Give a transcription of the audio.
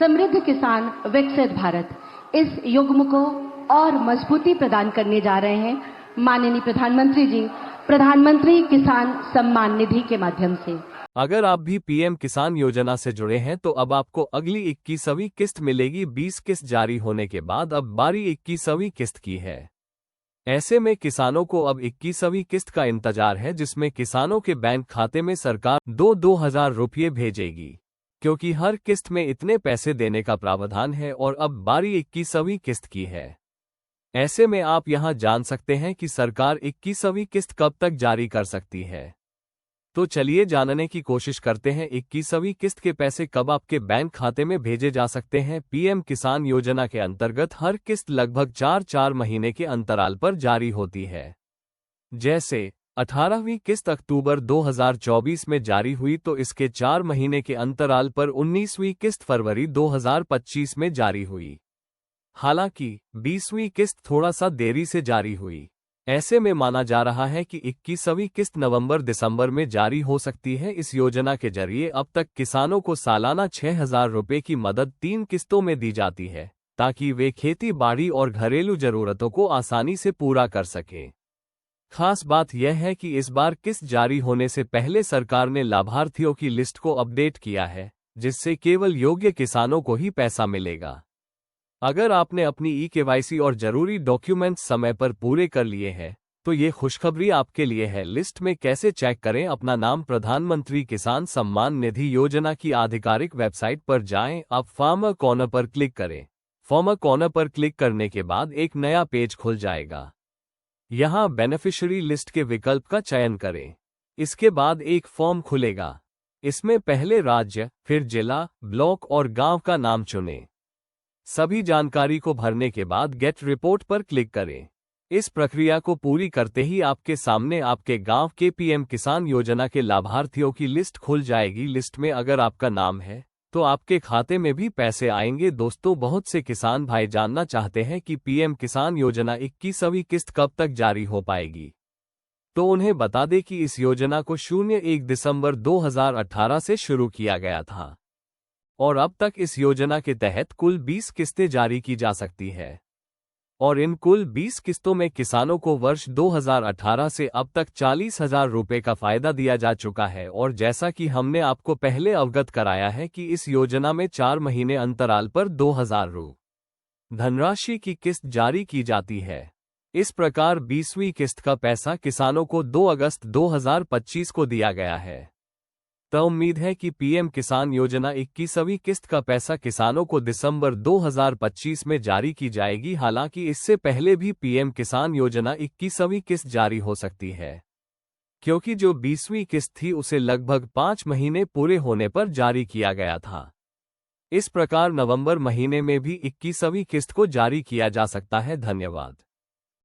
समृद्ध किसान विकसित भारत, इस युग्म को और मजबूती प्रदान करने जा रहे हैं माननीय प्रधानमंत्री जी प्रधानमंत्री किसान सम्मान निधि के माध्यम से। अगर आप भी पीएम किसान योजना से जुड़े हैं तो अब आपको अगली 21वीं किस्त मिलेगी। 20 किस्त जारी होने के बाद अब बारी 21वीं किस्त की है। ऐसे में किसानों को अब 21वीं किस्त का इंतजार है, जिसमें किसानों के बैंक खाते में सरकार 2,000 रुपये भेजेगी, क्योंकि हर किस्त में इतने पैसे देने का प्रावधान है और अब बारी 21वीं किस्त की है। ऐसे में आप यहां जान सकते हैं कि सरकार 21वीं किस्त कब तक जारी कर सकती है। तो चलिए जानने की कोशिश करते हैं 21वीं किस्त के पैसे कब आपके बैंक खाते में भेजे जा सकते हैं। पीएम किसान योजना के अंतर्गत हर किस्त लगभग 4-4 महीने के अंतराल पर जारी होती है। जैसे 18वीं किस्त अक्टूबर 2024 में जारी हुई तो इसके 4 महीने के अंतराल पर 19वीं किस्त फरवरी 2025 में जारी हुई। हालांकि 20वीं किस्त थोड़ा सा देरी से जारी हुई। ऐसे में माना जा रहा है कि 21वीं किस्त नवंबर-दिसंबर में जारी हो सकती है। इस योजना के जरिए अब तक किसानों को सालाना 6,000 रुपये की मदद 3 किस्तों में दी जाती है, ताकि वे खेती बाड़ी और घरेलू जरूरतों को आसानी से पूरा कर सकें। खास बात यह है कि इस बार किस्त जारी होने से पहले सरकार ने लाभार्थियों की लिस्ट को अपडेट किया है, जिससे केवल योग्य किसानों को ही पैसा मिलेगा। अगर आपने अपनी ई-केवाईसी और जरूरी डॉक्यूमेंट्स समय पर पूरे कर लिए हैं, तो ये खुशखबरी आपके लिए है। लिस्ट में कैसे चेक करें अपना नाम? प्रधानमंत्री किसान सम्मान निधि योजना की आधिकारिक वेबसाइट पर जाएं। अब फार्मर कॉर्नर पर क्लिक करें। फार्मर कॉर्नर पर क्लिक करने के बाद एक नया पेज खुल जाएगा। यहाँ बेनिफिशियरी लिस्ट के विकल्प का चयन करें। इसके बाद एक फॉर्म खुलेगा। इसमें पहले राज्य, फिर जिला, ब्लॉक और गांव का नाम चुनें। सभी जानकारी को भरने के बाद गेट रिपोर्ट पर क्लिक करें। इस प्रक्रिया को पूरी करते ही आपके सामने आपके गांव के पीएम किसान योजना के लाभार्थियों की लिस्ट खुल जाएगी। लिस्ट में अगर आपका नाम है तो आपके खाते में भी पैसे आएंगे। दोस्तों, बहुत से किसान भाई जानना चाहते हैं कि पीएम किसान योजना 21वीं किस्त कब तक जारी हो पाएगी। तो उन्हें बता दें कि इस योजना को 01 दिसंबर 2018 से शुरू किया गया था और अब तक इस योजना के तहत कुल 20 किस्तें जारी की जा सकती है और इन कुल 20 किस्तों में किसानों को वर्ष 2018 से अब तक 40,000 रुपये का फायदा दिया जा चुका है। और जैसा कि हमने आपको पहले अवगत कराया है कि इस योजना में 4 महीने अंतराल पर 2,000 रु धनराशि की किस्त जारी की जाती है। इस प्रकार 20वीं किस्त का पैसा किसानों को 2 अगस्त 2025 को दिया गया है। तो उम्मीद है कि पीएम किसान योजना 21वीं किस्त का पैसा किसानों को दिसंबर 2025 में जारी की जाएगी। हालांकि इससे पहले भी पीएम किसान योजना 21वीं किस्त जारी हो सकती है, क्योंकि जो 20वीं किस्त थी उसे लगभग 5 महीने पूरे होने पर जारी किया गया था। इस प्रकार नवंबर महीने में भी 21वीं किस्त को जारी किया जा सकता है। धन्यवाद।